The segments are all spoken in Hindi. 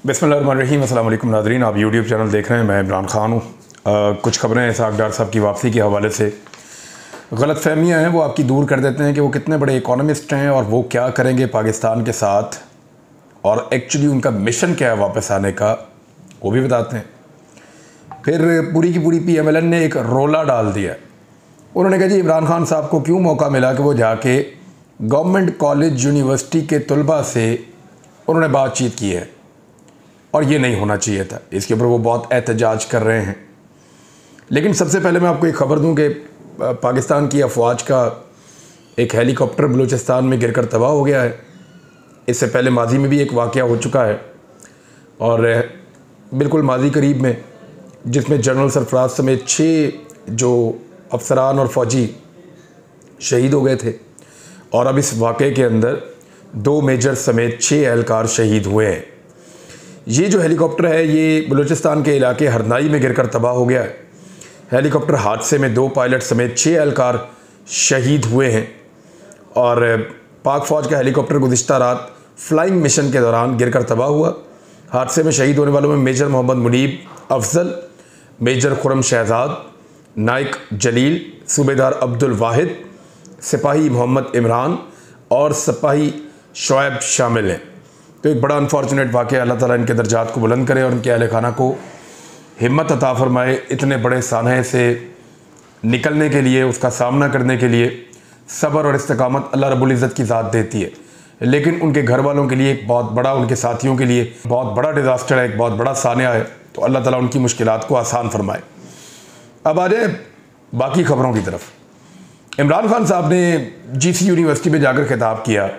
बिस्मिल्लाहिर्रहमानिर्रहीम। अस्सलाम वालेकुम नाज़रीन, आप यूट्यूब चैनल देख रहे हैं। मैं इमरान ख़ान हूँ। कुछ खबरें इसहाक़ डार साहब की वापसी के हवाले से गलत फहमियाँ हैं, वो आपकी दूर कर देते हैं कि वो कितने बड़े इकोनॉमिस्ट हैं और वो क्या करेंगे पाकिस्तान के साथ, और एक्चुअली उनका मिशन क्या है वापस आने का, वो भी बताते हैं। फिर पूरी की पूरी PMLN ने एक रोला डाल दिया। उन्होंने कहा जी इमरान खान साहब को क्यों मौका मिला कि वो जाके गवर्नमेंट कॉलेज यूनिवर्सिटी के तलबा से उन्होंने बातचीत की है, और ये नहीं होना चाहिए था। इसके ऊपर वो बहुत एहतजाज कर रहे हैं। लेकिन सबसे पहले मैं आपको एक ख़बर दूं कि पाकिस्तान की अफवाज का एक हेलीकॉप्टर बलूचिस्तान में गिरकर तबाह हो गया है। इससे पहले माजी में भी एक वाक़या हो चुका है, और बिल्कुल माजी करीब में, जिसमें जनरल सरफराज समेत 6 जो अफसरान और फ़ौजी शहीद हो गए थे, और अब इस वाक़े के अंदर 2 मेजर समेत 6 एहलकार शहीद हुए हैं। ये जो हेलीकॉप्टर है ये बलूचिस्तान के इलाके हरनाई में गिरकर तबाह हो गया है। हेलीकॉप्टर हादसे में 2 पायलट समेत 6 एहलकार शहीद हुए हैं, और पाक फ़ौज का हेलीकॉप्टर गुज़िश्ता रात फ्लाइंग मिशन के दौरान गिरकर तबाह हुआ। हादसे में शहीद होने वालों में मेजर मोहम्मद मुनीब अफजल, मेजर खुरम शहजाद, नाइक जलील, सूबेदार अब्दुल वाहिद, सिपाही मोहम्मद इमरान और सिपाही शोएब शामिल हैं। तो एक बड़ा अनफॉर्चुनेट वाक़या। अल्लाह ताला इनके दर्जात को बुलंद करे और इनके अहल खाना को हिम्मत अता फ़रमाए। इतने बड़े सानहे से निकलने के लिए, उसका सामना करने के लिए सब्र और इस्तिकामत अल्लाह रब्बुल इज़्ज़त की ज़ात देती है। लेकिन उनके घर वालों के लिए एक बहुत बड़ा, उनके साथियों के लिए बहुत बड़ा डिज़ास्टर है, एक बहुत बड़ा सान्या है। तो अल्लाह ताला उनकी मुश्किलात को आसान फरमाए। अब आ जाए बाकी ख़बरों की तरफ। इमरान खान साहब ने GC यूनिवर्सिटी में जाकर खिताब किया,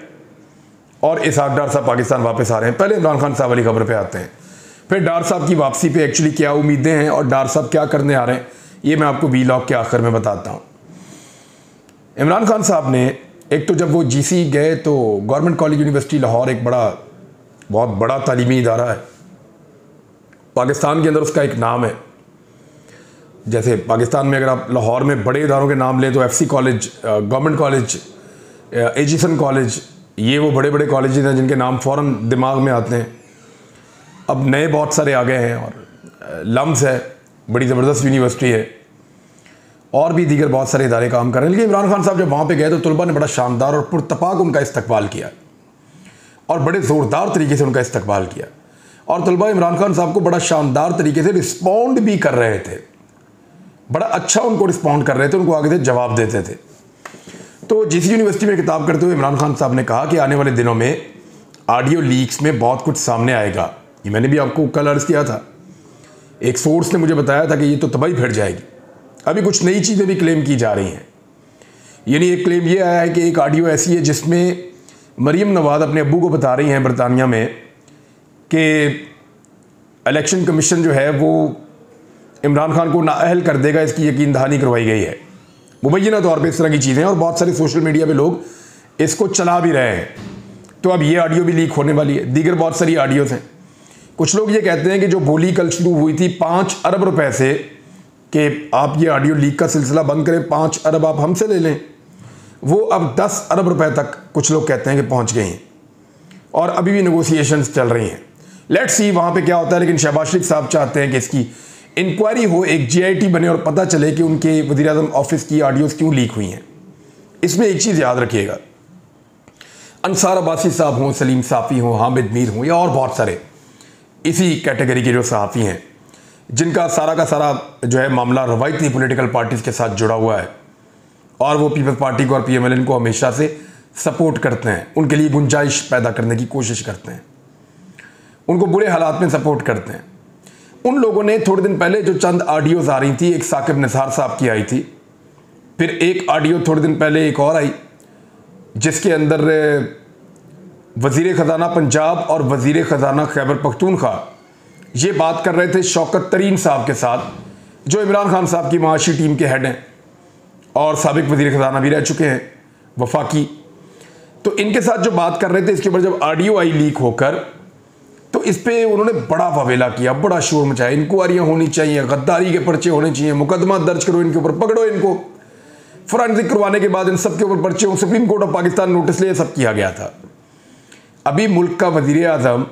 और इसहाक़ डार साहब पाकिस्तान वापस आ रहे हैं। पहले इमरान खान साहब वाली खबर पे आते हैं, फिर डार साहब की वापसी पे एक्चुअली क्या उम्मीदें हैं और डार साहब क्या करने आ रहे हैं, ये मैं आपको वीलॉग के आखिर में बताता हूँ। इमरान खान साहब ने एक तो जब वो GC गए तो गवर्नमेंट कॉलेज यूनिवर्सिटी लाहौर एक बहुत बड़ा तालीमी इदारा है। पाकिस्तान के अंदर उसका एक नाम है। जैसे पाकिस्तान में अगर आप लाहौर में बड़े इदारों के नाम लें तो FC college, government college, Aitchison college, ये वो बड़े बड़े कॉलेजेस हैं जिनके नाम फ़ौरन दिमाग में आते हैं। अब नए बहुत सारे आ गए हैं, और लम्स है, बड़ी ज़बरदस्त यूनिवर्सिटी है, और भी दीगर बहुत सारे इदारे काम कर रहे हैं। लेकिन इमरान खान साहब जब वहाँ पे गए तो तलबा ने बड़ा शानदार और पुरतपाक उनका इस्तकबाल किया, और बड़े ज़ोरदार तरीके से उनका इस्तकबाल किया, और तलबा इमरान खान साहब को बड़ा शानदार तरीके से रिस्पॉन्ड भी कर रहे थे। बड़ा अच्छा उनको रिस्पॉन्ड कर रहे थे, उनको आगे से जवाब देते थे। तो GC यूनिवर्सिटी में किताब करते हुए इमरान खान साहब ने कहा कि आने वाले दिनों में ऑडियो लीक्स में बहुत कुछ सामने आएगा। ये मैंने भी आपको कल अर्ज़ किया था। एक सोर्स ने मुझे बताया था कि ये तो तबाही फिर जाएगी। अभी कुछ नई चीज़ें भी क्लेम की जा रही हैं। यानी एक क्लेम ये आया है कि एक ऑडियो ऐसी है जिसमें मरीम नवाज़ अपने अब्बू को बता रही हैं बरतानिया में कि इलेक्शन कमीशन जो है वो इमरान खान को नाअहल कर देगा, इसकी यकीन दहानी करवाई गई है। मुबैना तौर पे इस तरह की चीज़ें, और बहुत सारे सोशल मीडिया पे लोग इसको चला भी रहे हैं। तो अब ये ऑडियो भी लीक होने वाली है। दीगर बहुत सारी ऑडियोज़ हैं। कुछ लोग ये कहते हैं कि जो बोली कल शुरू हुई थी 5 अरब रुपए से, कि आप ये ऑडियो लीक का सिलसिला बंद करें, 5 अरब आप हमसे ले लें, वो अब 10 अरब रुपए तक कुछ लोग कहते हैं कि पहुँच गई हैं, और अभी भी नेगोशिएशंस चल रही हैं। लेट्स सी वहाँ पर क्या होता है। लेकिन शहबाज शरीफ साहब चाहते हैं कि इसकी इंक्वायरी हो, एक GIT बने, और पता चले कि उनके वज़ीर-ए-आज़म ऑफिस की ऑडियोज़ क्यों लीक हुई हैं। इसमें एक चीज़ याद रखिएगा, अंसार अब्बासी साहब हों, सलीम साफ़ी हों, हामिद मीर हों, या और बहुत सारे इसी कैटेगरी के जो सहाफ़ी हैं जिनका सारा का सारा जो है मामला रवायती पॉलिटिकल पार्टीज़ के साथ जुड़ा हुआ है, और वो पीपल्स पार्टी को और PMLN को हमेशा से सपोर्ट करते हैं, उनके लिए गुंजाइश पैदा करने की कोशिश करते हैं, उनको बुरे हालात में सपोर्ट करते हैं। उन लोगों ने थोड़े दिन पहले जो चंद ऑडियोज़ आ रही थी, एक साकिब निसार साहब की आई थी, फिर एक ऑडियो थोड़े दिन पहले एक और आई जिसके अंदर वज़ीर ख़जाना पंजाब और वज़ीर ख़जाना खैबर पख्तूनख्वा ये बात कर रहे थे शौकत तरीन साहब के साथ, जो इमरान खान साहब की माशी टीम के हेड हैं और साबिक वज़ीर ख़जाना भी रह चुके हैं वफाकी। तो इनके साथ जो बात कर रहे थे, इसके ऊपर जब ऑडियो आई लीक होकर, तो इस पर उन्होंने बड़ा ववेला किया, बड़ा शोर मचाया। इंक्वायरियाँ होनी चाहिए, गद्दारी के पर्चे होने चाहिए, मुकदमा दर्ज करो इनके ऊपर, पकड़ो इनको। फॉरेंसिक करवाने के बाद इन सब के ऊपर पर्चे, supreme court of Pakistan notice ले, सब किया गया था। अभी मुल्क का वज़ीर-ए-आज़म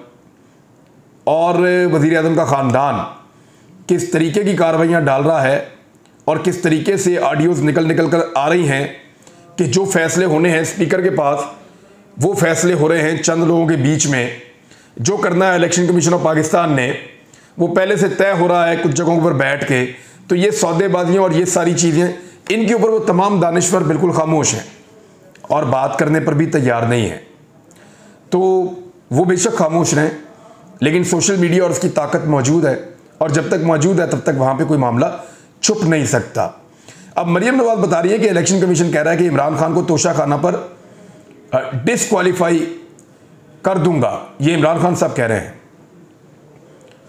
और वज़ीर आज़म का ख़ानदान किस तरीके की कार्रवाइयाँ डाल रहा है और किस तरीके से ऑडियोज़ निकल कर आ रही हैं कि जो फैसले होने हैं स्पीकर के पास वो फैसले हो रहे हैं चंद लोगों के बीच में। जो करना है इलेक्शन कमीशन ऑफ पाकिस्तान ने वो पहले से तय हो रहा है कुछ जगहों पर बैठ के। तो ये सौदेबाजियाँ और ये सारी चीज़ें, इनके ऊपर वो तमाम दानिश्वर बिल्कुल खामोश हैं और बात करने पर भी तैयार नहीं है। तो वो बेशक खामोश रहें, लेकिन सोशल मीडिया और उसकी ताकत मौजूद है और जब तक मौजूद है तब तक वहाँ पे कोई मामला छुप नहीं सकता। अब मरियम नवाज बता रही है कि इलेक्शन कमीशन कह रहा है कि इमरान खान को तोशा खाना पर डिस्क्वालीफाई कर दूंगा। ये इमरान खान साहब कह रहे हैं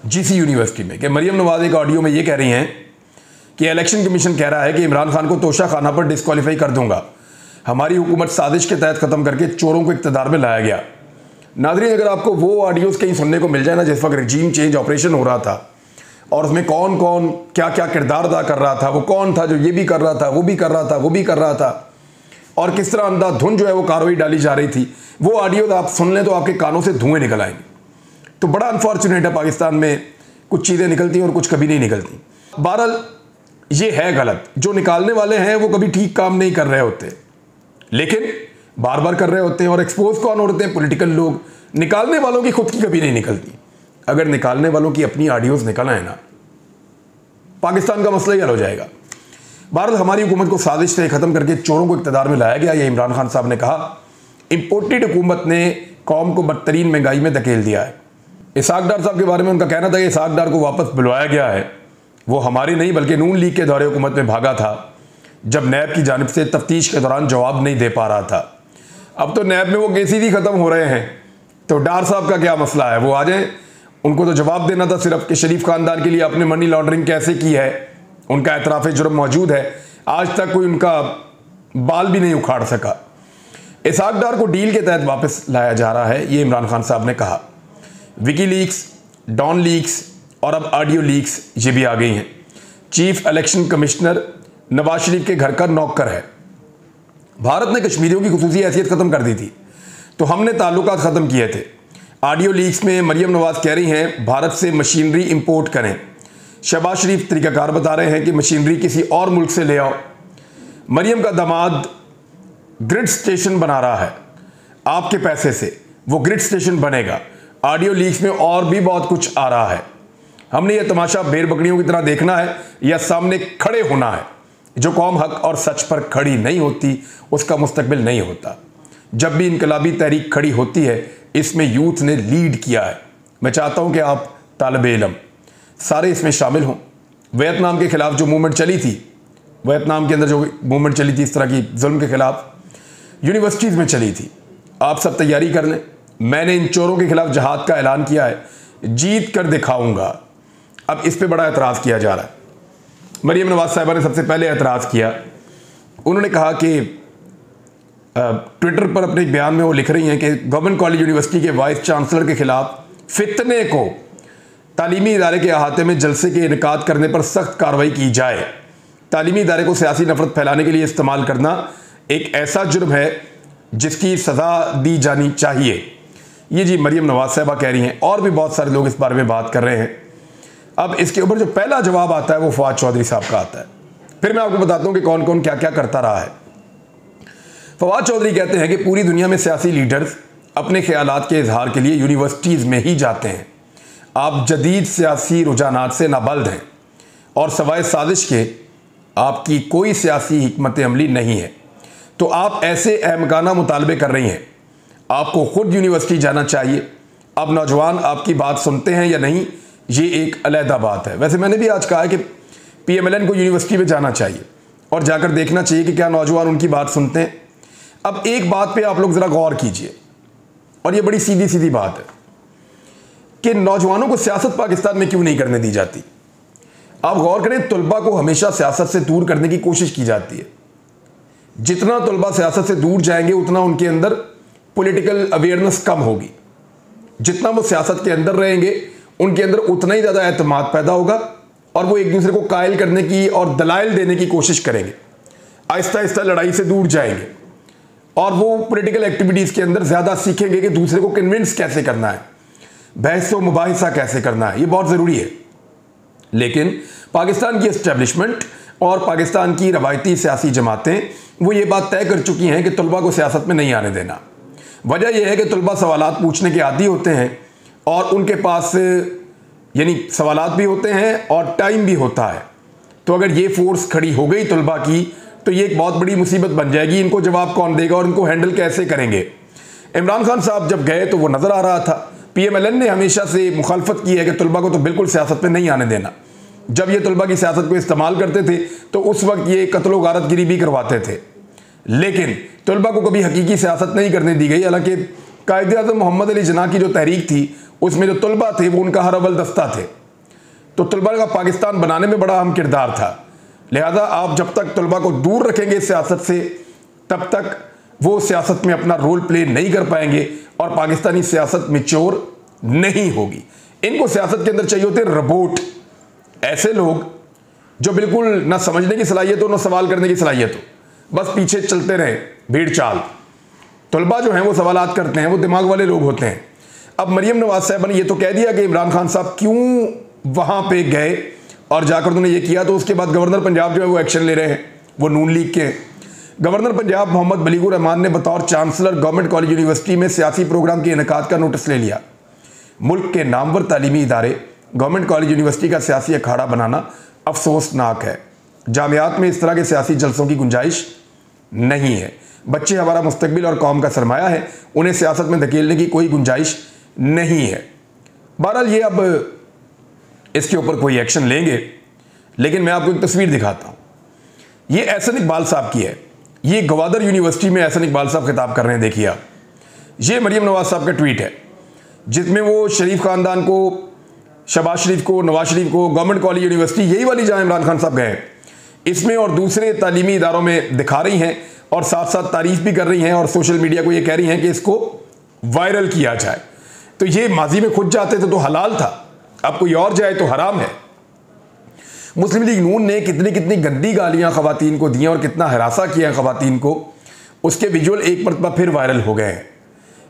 जीसी यूनिवर्सिटी में, कि मरियम नवाज एक ऑडियो में ये कह रही हैं कि इलेक्शन कमीशन कह रहा है कि इमरान खान को तोशा खाना पर डिस्क्वालीफाई कर दूंगा। हमारी हुकूमत साजिश के तहत ख़त्म करके चोरों को इक़्तिदार में लाया गया। नाज़रीन, अगर आपको वो ऑडियोज़ कहीं सुनने को मिल जाए ना जिस वक्त रजीम चेंज ऑपरेशन हो रहा था और उसमें कौन कौन क्या क्या किरदार अदा कर रहा था, वो कौन था जो ये भी कर रहा था, वो भी कर रहा था, वो भी कर रहा था, और किस तरह अंधाधुंध जो है वो कार्रवाई डाली जा रही थी, वो ऑडियो आप सुन लें तो आपके कानों से धुएं निकल आएंगे। तो बड़ा अनफॉर्चुनेट है, पाकिस्तान में कुछ चीज़ें निकलती हैं और कुछ कभी नहीं निकलती। बहरहाल ये है गलत, जो निकालने वाले हैं वो कभी ठीक काम नहीं कर रहे होते, लेकिन बार बार कर रहे होते हैं। और एक्सपोज कौन होते हैं? पॉलिटिकल लोग। निकालने वालों की खुद की कभी नहीं निकलती। अगर निकालने वालों की अपनी ऑडियोज़ निकल आए ना, पाकिस्तान का मसला ही हल हो जाएगा। भारत हमारी हुकूमत को साजिश से ख़त्म करके चोरों को इक़्तिदार में लाया गया, ये इमरान खान साहब ने कहा। इम्पोर्टेड हुकूमत ने कौम को बदतरीन महंगाई में धकेल दिया है। इसहाक डार साहब के बारे में उनका कहना था कि इसहाक डार को वापस बुलवाया गया है। वो हमारे नहीं बल्कि नून लीग के दौरे हुकूमत में भागा था जब नैब की जानिब से तफ्तीश के दौरान जवाब नहीं दे पा रहा था। अब तो नैब में वो केसेस ही ख़त्म हो रहे हैं, तो डार साहब का क्या मसला है? वो आ जाएं, उनको तो जवाब देना था सिर्फ कि शरीफ खानदान के लिए आपने मनी लॉन्ड्रिंग कैसे की है। उनका एतराफ़ जुर्म मौजूद है, आज तक कोई उनका बाल भी नहीं उखाड़ सका। इसहाक डार को डील के तहत वापस लाया जा रहा है, ये इमरान खान साहब ने कहा। विकी लीक्स, डॉन लीक्स और अब ऑडियो लीक्स ये भी आ गई हैं। Chief election commissioner Nawaz Sharif के घर का नौकर है। भारत ने कश्मीरियों की खुसूसी हैसियत ख़त्म कर दी थी तो हमने ताल्लुकात ख़त्म किए थे। ऑडियो लीक्स में मरियम नवाज कह रही हैं भारत से मशीनरी इंपोर्ट करें। शहबाज शरीफ तरीक़ाकार बता रहे हैं कि मशीनरी किसी और मुल्क से ले आओ। मरियम का दामाद ग्रिड स्टेशन बना रहा है, आपके पैसे से वो ग्रिड स्टेशन बनेगा। ऑडियो लीक्स में और भी बहुत कुछ आ रहा है। हमने ये तमाशा भेड़ बकरियों की तरह देखना है या सामने खड़े होना है। जो कौम हक और सच पर खड़ी नहीं होती उसका मुस्तकबिल नहीं होता। जब भी इनकलाबी तहरीक खड़ी होती है इसमें यूथ ने लीड किया है। मैं चाहता हूं कि आप तालिबे इल्म सारे इसमें शामिल हों। वियतनाम के खिलाफ जो मूवमेंट चली थी, वियतनाम के अंदर जो मूवमेंट चली थी इस तरह की जुल्म के खिलाफ, यूनिवर्सिटीज़ में चली थी। आप सब तैयारी कर लें। मैंने इन चोरों के खिलाफ जहाद का ऐलान किया है, जीत कर दिखाऊंगा। अब इस पे बड़ा एतराज़ किया जा रहा है। मरियम नवाज साहिबा ने सबसे पहले एतराज़ किया। उन्होंने कहा कि ट्विटर पर अपने बयान में वो लिख रही हैं कि गवर्नमेंट कॉलेज यूनिवर्सिटी के वाइस चांसलर के खिलाफ फितने को तालीमी इदारे के अहाते में जलसे के इनकाद करने पर सख्त कार्रवाई की जाए। तालीमी इदारे को सियासी नफरत फैलाने के लिए इस्तेमाल करना एक ऐसा जुर्म है जिसकी सज़ा दी जानी चाहिए। ये जी मरियम नवाज साहिबा कह रही हैं, और भी बहुत सारे लोग इस बारे में बात कर रहे हैं। अब इसके ऊपर जो पहला जवाब आता है वो फवाद चौधरी साहब का आता है। फिर मैं आपको बताता हूँ कि कौन कौन क्या क्या करता रहा है। फवाद चौधरी कहते हैं कि पूरी दुनिया में सियासी लीडर्स अपने ख्यालात के इजहार के लिए यूनिवर्सिटीज़ में ही जाते हैं। आप जदीद सियासी रुझानात से नाबल्द हैं और सवाए साजिश के आपकी कोई सियासी हिकमत अमली नहीं है, तो आप ऐसे अहमकाना मुतालबे कर रही हैं। आपको खुद यूनिवर्सिटी जाना चाहिए। अब नौजवान आपकी बात सुनते हैं या नहीं ये एक अलहदा बात है। वैसे मैंने भी आज कहा है कि PMLN को यूनिवर्सिटी में जाना चाहिए और जाकर देखना चाहिए कि क्या नौजवान उनकी बात सुनते हैं। अब एक बात पे आप लोग ज़रा गौर कीजिए, और ये बड़ी सीधी सीधी बात है कि नौजवानों को सियासत पाकिस्तान में क्यों नहीं करने दी जाती। आप गौर करें, तलबा को हमेशा सियासत से दूर करने की कोशिश की जाती है। जितना तलबा सियासत से दूर जाएंगे उतना उनके अंदर पॉलिटिकल अवेयरनेस कम होगी। जितना वो सियासत के अंदर रहेंगे उनके अंदर उतना ही ज़्यादा एतमाद पैदा होगा और वो एक दूसरे को कायल करने की और दलाइल देने की कोशिश करेंगे। आहिस्ता आहिस्ता लड़ाई से दूर जाएंगे और वो पॉलिटिकल एक्टिविटीज़ के अंदर ज़्यादा सीखेंगे कि दूसरे को कन्विंस कैसे करना है। बहस व मुबाहिसा कैसे करना है, ये बहुत ज़रूरी है। लेकिन पाकिस्तान की एस्टेब्लिशमेंट और पाकिस्तान की रवायती सियासी जमातें वो ये बात तय कर चुकी हैं कि तलबा को सियासत में नहीं आने देना। वजह यह है कि तलबा सवालात पूछने के आदी होते हैं और उनके पास यानी सवालात भी होते हैं और टाइम भी होता है। तो अगर ये फोर्स खड़ी हो गई तलबा की तो ये एक बहुत बड़ी मुसीबत बन जाएगी। इनको जवाब कौन देगा और इनको हैंडल कैसे करेंगे। इमरान खान साहब जब गए तो वो नज़र आ रहा था, PMLN ने हमेशा से मुखालफत की है कि तलबा को तो बिल्कुल सियासत में नहीं आने देना। जब ये तलबा की सियासत को इस्तेमाल करते थे तो उस वक्त ये कत्ल व गारतगिरी भी करवाते थे, लेकिन तलबा को कभी हकीकी सियासत नहीं करने दी गई। हालांकि कायद-ए-आज़म मोहम्मद अली जिन्ना की जो तहरीक थी उसमें जो तलबा थे वो उनका हर अव्वल दस्ता थे। तो तलबा का पाकिस्तान बनाने में बड़ा अहम किरदार था। लिहाजा आप जब तक तलबा को दूर रखेंगे सियासत से तब तक वो सियासत में अपना रोल प्ले नहीं कर पाएंगे और पाकिस्तानी सियासत मैच्योर नहीं होगी। इनको सियासत के अंदर चाहिए होते रोबोट, ऐसे लोग जो बिल्कुल ना समझने की सलाहियत हो ना सवाल करने की सलाहियत हो, बस पीछे चलते रहे भीड़ चाल। तलबा जो हैं वो सवालात करते हैं, वो दिमाग वाले लोग होते हैं। अब मरियम नवाज साहब ने ये तो कह दिया कि इमरान खान साहब क्यों वहाँ पे गए और जाकर उन्होंने ये किया, तो उसके बाद गवर्नर पंजाब जो है वो एक्शन ले रहे हैं, वो नून लीग के। गवर्नर पंजाब मोहम्मद बलीगुर रहमान ने बतौर चांसलर गवर्नमेंट कॉलेज यूनिवर्सिटी में सियासी प्रोग्राम के इनेकाद का नोटिस ले लिया। मुल्क के नामवर तालीमी इदारे गवर्नमेंट कॉलेज यूनिवर्सिटी का सियासी अखाड़ा बनाना अफसोसनाक है। जामियात में इस तरह के सियासी जलसों की गुंजाइश नहीं है। बच्चे हमारा मुस्तकबिल और कौम का सरमाया है, उन्हें सियासत में धकेलने की कोई गुंजाइश नहीं है। बहरहाल ये अब इसके ऊपर कोई एक्शन लेंगे, लेकिन मैं आपको एक तस्वीर दिखाता हूँ। ये एहसन इकबाल साहब की है, ये गवादर यूनिवर्सिटी में एहसन इकबाल साहब खिताब कर रहे हैं। देखिए आप, ये मरियम नवाज साहब का ट्वीट है जिसमें वो शरीफ खानदान को, शहबाज शरीफ को, नवाज शरीफ को गवर्नमेंट कॉलेज यूनिवर्सिटी, यही वाली जहाँ इमरान खान साहब गए, इसमें और दूसरे तालीमी इदारों में दिखा रही हैं और साथ साथ तारीफ भी कर रही हैं और सोशल मीडिया को ये कह रही हैं कि इसको वायरल किया जाए। तो ये माजी में खुद जाते थे तो हलाल था, अब कोई और जाए तो हराम है। मुस्लिम लीग नून ने कितनी कितनी गंदी गालियां खवातीन को दी और कितना हरासा किया खवातीन को, उसके विजुअल एक मरतबा फिर वायरल हो गए हैं।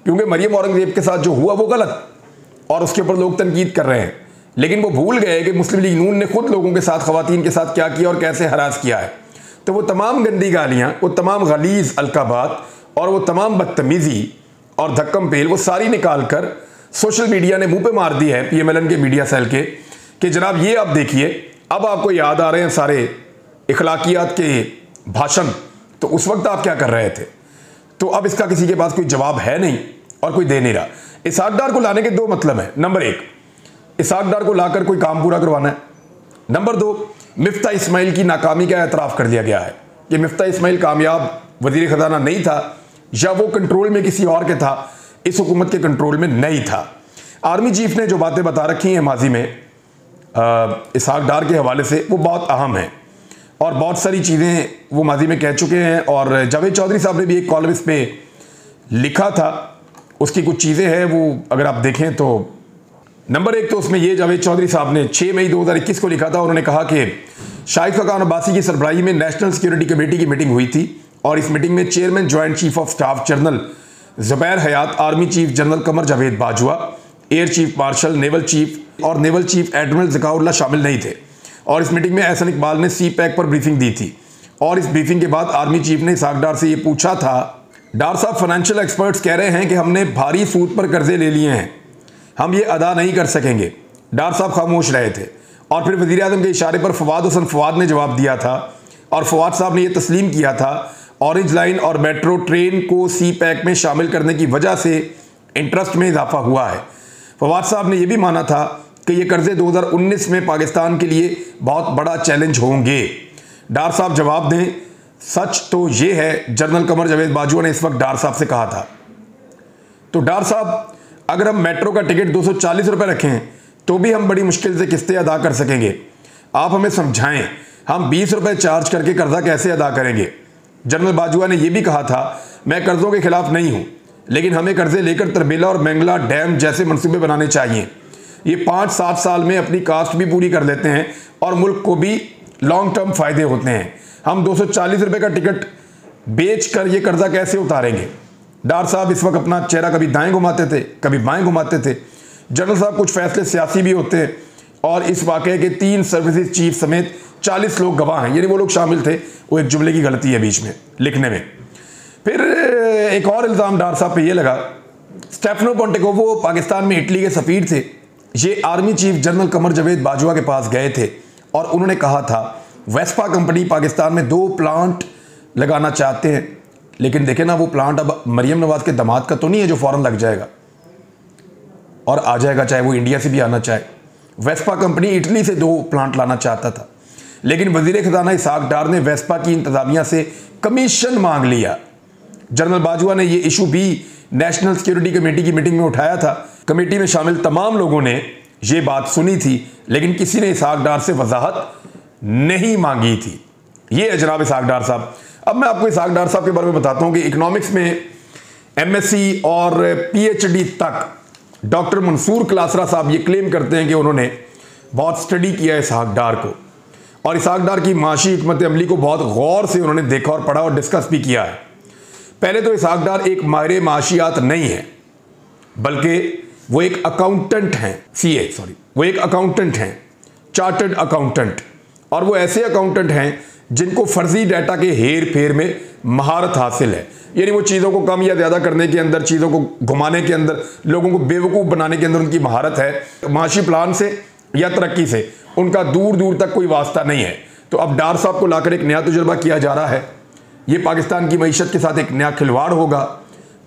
क्योंकि मरियम औरंगजेब के साथ जो हुआ वो गलत और उसके ऊपर लोग तनकीद कर रहे हैं, लेकिन वो भूल गए कि मुस्लिम लीग नून ने खुद लोगों के साथ, खवातीन के साथ क्या किया और कैसे हरास किया है। तो वो तमाम गंदी गालियाँ, वो तमाम गलीज़ अलकाबात और वो तमाम बदतमीज़ी और धक्कम पेल वो सारी निकाल कर सोशल मीडिया ने मुंह पे मार दी है PMLN के मीडिया सेल के कि जनाब ये आप देखिए, अब आपको याद आ रहे हैं सारे इखलाकियात के भाषण, तो उस वक्त आप क्या कर रहे थे। तो अब इसका किसी के पास कोई जवाब है नहीं और कोई दे नहीं रहा। इसहाक डार को लाने के दो मतलब हैं। नंबर एक, इसहाक डार को लाकर कोई काम पूरा करवाना है। नंबर दो, मिफ्ता इस्माइल की नाकामी का एतराफ़ कर दिया गया है कि मिफ्ता इस्माइल कामयाब वज़ीर ख़जाना नहीं था या वो कंट्रोल में किसी और के था, इस हुकूमत के कंट्रोल में नहीं था। आर्मी चीफ ने जो बातें बता रखी हैं माजी में इसहाक डार के हवाले से, वो बहुत अहम है और बहुत सारी चीज़ें वो माजी में कह चुके हैं। और जावेद चौधरी साहब ने भी एक कॉलम इस पर लिखा था, उसकी कुछ चीज़ें हैं वो अगर आप देखें तो। नंबर एक तो उसमें ये जावेद चौधरी साहब ने 6 मई 2021 को लिखा था। उन्होंने कहा कि शाहिद खान अब्बासी की सरबराही में नेशनल सिक्योरिटी कमेटी की मीटिंग हुई थी और इस मीटिंग में chairman joint chief of staff general Zubair Hayat, army chief general Qamar Javed Bajwa, air chief marshal, naval chief और नेवल चीफ एडमिरल ज़काउल्लाह शामिल नहीं थे। और इस मीटिंग में एहसन इकबाल ने CPAC पर ब्रीफिंग दी थी और इस ब्रीफिंग के बाद आर्मी चीफ ने इसहाक डार से ये पूछा था, डार साहब फाइनेंशियल एक्सपर्ट्स कह रहे हैं कि हमने भारी सूद पर कर्जे ले लिए हैं, हम ये अदा नहीं कर सकेंगे। डार साहब खामोश रहे थे और फिर वज़ीर आज़म के इशारे पर फवाद हुसैन फवाद ने जवाब दिया था और फवाद साहब ने यह तस्लीम किया था ऑरेंज लाइन और मेट्रो ट्रेन को CPAC में शामिल करने की वजह से इंटरेस्ट में इजाफा हुआ है। फवाद साहब ने यह भी माना था कि ये कर्जे 2019 में पाकिस्तान के लिए बहुत बड़ा चैलेंज होंगे। डार साहब जवाब दें, सच तो ये है, जनरल कमर जावेद बाजवा ने इस वक्त डार साहब से कहा था। तो डार साहब, अगर हम मेट्रो का टिकट 240 रुपये रखें तो भी हम बड़ी मुश्किल से किस्तें अदा कर सकेंगे। आप हमें समझाएं, हम 20 रुपये चार्ज करके कर्जा कैसे अदा करेंगे। जनरल बाजवा ने यह भी कहा था, मैं कर्जों के खिलाफ नहीं हूं, लेकिन हमें कर्जे लेकर तरबेला और मैंगला डैम जैसे मंसूबे बनाने चाहिए। ये 5-7 साल में अपनी कास्ट भी पूरी कर लेते हैं और मुल्क को भी लॉन्ग टर्म फायदे होते हैं। हम 240 रुपये का टिकट बेच कर ये कर्जा कैसे उतारेंगे। डार साहब इस वक्त अपना चेहरा कभी दाएं घुमाते थे, कभी बाएं घुमाते थे। जनरल साहब कुछ फैसले सियासी भी होते हैं और इस वाकये के 3 सर्विसेज चीफ समेत 40 लोग गवाह हैं, यानी वो लोग शामिल थे। वो एक जुमले की गलती है बीच में लिखने में। फिर एक और इल्ज़ाम डार साहब पे ये लगा, स्टेफनो पोंटेकोवो पाकिस्तान में इटली के सफ़ीर थे। ये army chief general Qamar Javed Bajwa के पास गए थे और उन्होंने कहा था वेस्पा कंपनी पाकिस्तान में 2 प्लांट लगाना चाहते हैं, लेकिन देखे ना वो प्लांट अब मरियम नवाज के दामाद का तो नहीं है जो फ़ौरन लग जाएगा और आ जाएगा, चाहे वो इंडिया से भी आना चाहे। वेस्पा कंपनी इटली से 2 प्लांट लाना चाहता था, लेकिन वजीर खजाना इसहाक डार ने वेस्पा की इंतजामिया से कमीशन मांग लिया। जनरल बाजवा ने यह इशू भी नेशनल सिक्योरिटी कमेटी की मीटिंग में उठाया था। कमेटी में शामिल तमाम लोगों ने यह बात सुनी थी, लेकिन किसी ने इसहाक डार से वजाहत नहीं मांगी थी। ये है जनाब इसहाक डार साहब। अब मैं आपको इसहाक डार साहब के बारे में बताता हूं कि इकोनॉमिक्स में एमएससी और पीएचडी तक डॉक्टर मंसूर क्लासरा साहब ये क्लेम करते हैं कि उन्होंने बहुत स्टडी किया है इसहाक डार को, और इसहाक डार की माशी हिकमत अमली को बहुत गौर से उन्होंने देखा और पढ़ा और डिस्कस भी किया है। पहले तो इसहाक डार एक माहिर माशियात नहीं है, बल्कि वो एक अकाउंटेंट हैं, वो एक अकाउंटेंट हैं, चार्टर्ड अकाउंटेंट। और वो ऐसे अकाउंटेंट हैं जिनको फर्जी डाटा के हेर फेर में महारत हासिल है, यानी वो चीज़ों को कम या ज़्यादा करने के अंदर, चीज़ों को घुमाने के अंदर, लोगों को बेवकूफ़ बनाने के अंदर उनकी महारत है। माशी प्लान से या तरक्की से उनका दूर दूर तक कोई वास्ता नहीं है। तो अब डार साहब को लाकर एक नया तजुर्बा किया जा रहा है। ये पाकिस्तान की मईशत के साथ एक नया खिलवाड़ होगा।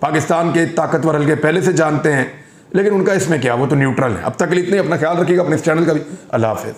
पाकिस्तान के ताकतवर हल्के पहले से जानते हैं, लेकिन उनका इसमें क्या, वो तो न्यूट्रल है। अब तक के लिए इतने, अपना ख्याल रखिएगा, अपने इस चैनल का भी। अल्लाह हाफिज़।